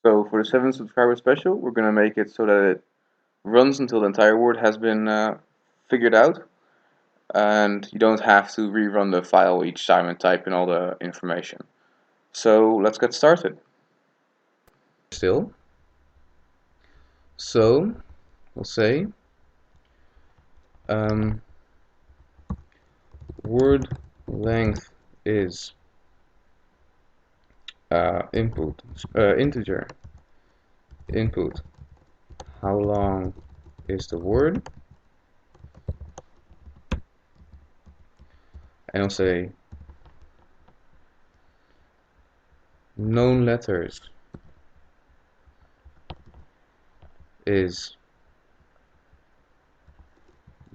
So for the 7 subscriber special, we're going to make it so that it runs until the entire word has been figured out, and you don't have to rerun the file each time and type in all the information. So let's get started. Still. So we'll say word length is integer input. How long is the word? And I'll say known letters is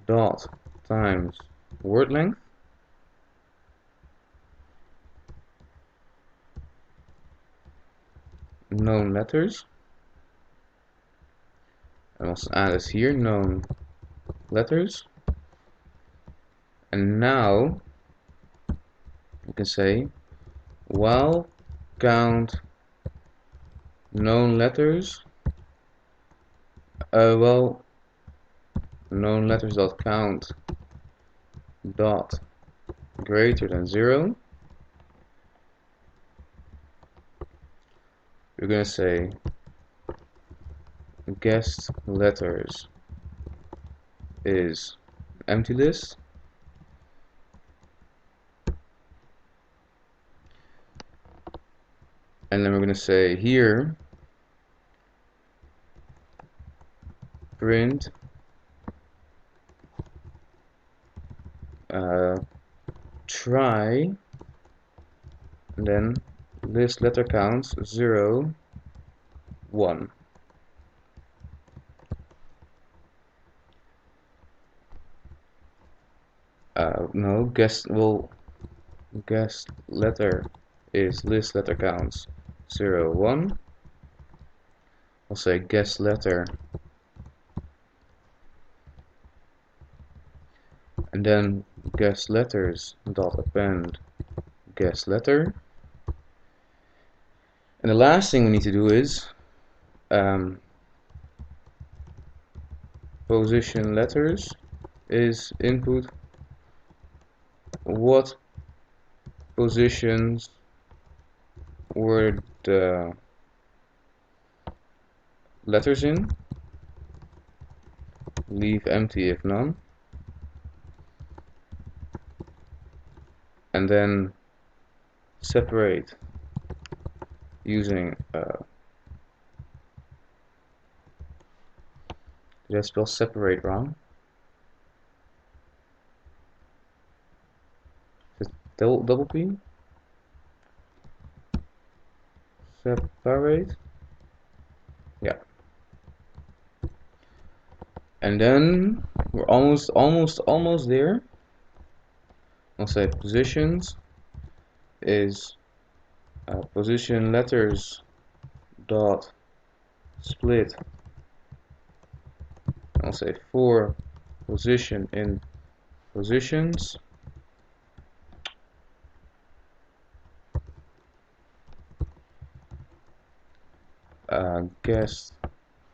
dot times word length. Known letters. And also add this here, known letters. And now you can say while count known letters, known letters dot count dot greater than 0, you're going to say guessed letters is empty list, and then we're going to say here print try, and then list letter counts 0, 1. No, guessed letter is list letter counts 0, 1. I'll say guessed letter, and then guessed letters dot append guessed letter. And the last thing we need to do is position letters is input what positions were the letters in, leave empty if none, and then separate using did I spell separate wrong? Is it double P? Separate? Yeah. And then we're almost there. I'll say positions is position letters dot split. I'll say for position in positions,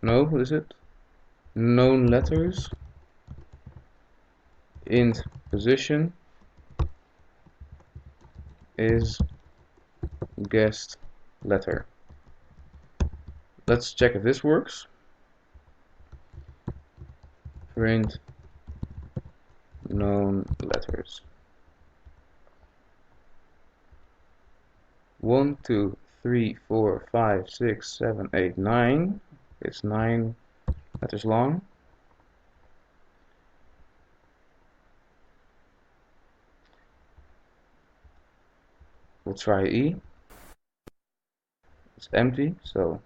what is it? Known letters int position is guessed letter. Let's check if this works. Print known letters. 1, 2, 3, 4, 5, 6, 7, 8, 9. It's 9 letters long. We'll try E. It's empty, so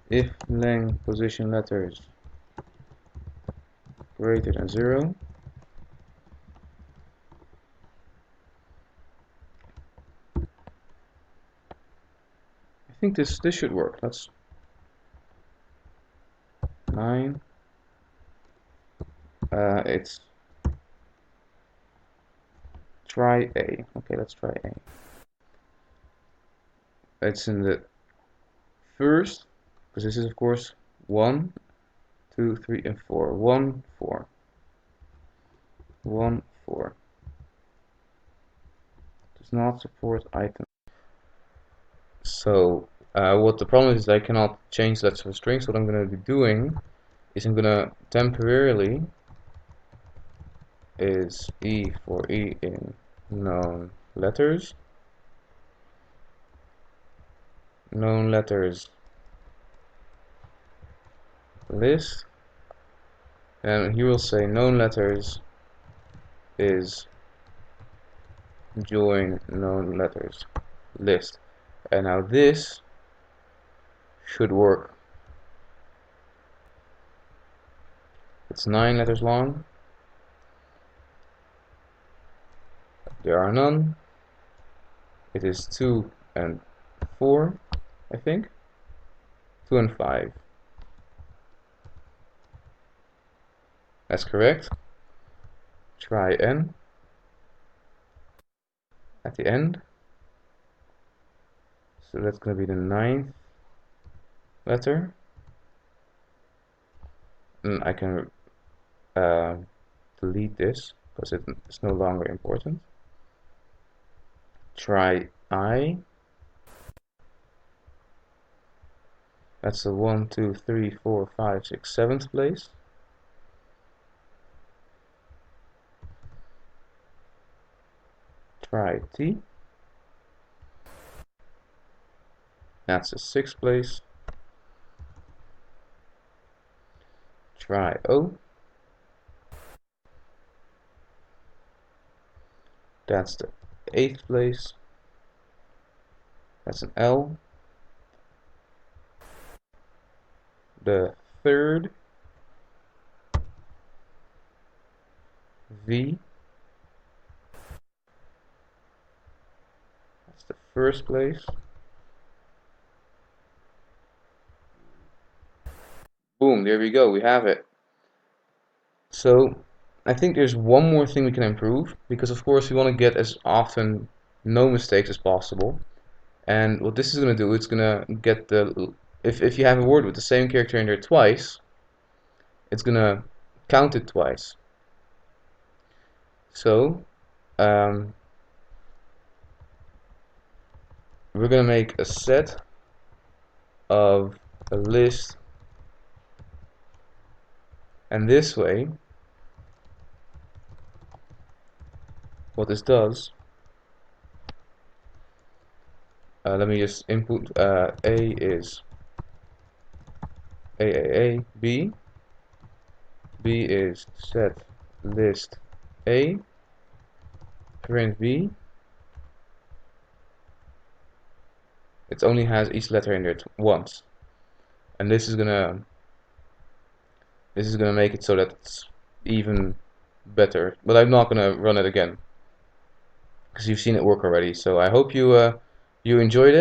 if length position letters greater than 0, I think this should work. That's 9. It's try A. Okay, let's try A. It's in the first, because this is of course 1, 2, 3, and 4. 1, 4. 1, 4. Does not support items. So what the problem is I cannot change that to a string. So what I'm going to be doing is I'm going to temporarily is E for E in known letters. Known letters list. And he will say known letters is join known letters list. And now this should work. It's 9 letters long. There are none. It is 2 and 4, I think. 2 and 5. That's correct. Try N at the end. So that's going to be the 9th letter. And I can delete this because it's no longer important. Try I. That's the 1, 2, 3, 4, 5, 6, 7th place. Try T. That's the 6th place. Try O. That's the 8th place. That's an L. The 3rd V. That's the 1st place. Boom, there we go, we have it. So I think there's one more thing we can improve, because of course we want to get as often no mistakes as possible. And what this is going to do, it's going to get the, if you have a word with the same character in there twice, it's going to count it twice. So we're going to make a set of a list, and this way what this does, let me just input A is A, B is set list A, print B. It only has each letter in there once, and this is gonna make it so that it's even better. But I'm not gonna run it again because you've seen it work already. So I hope you enjoyed it.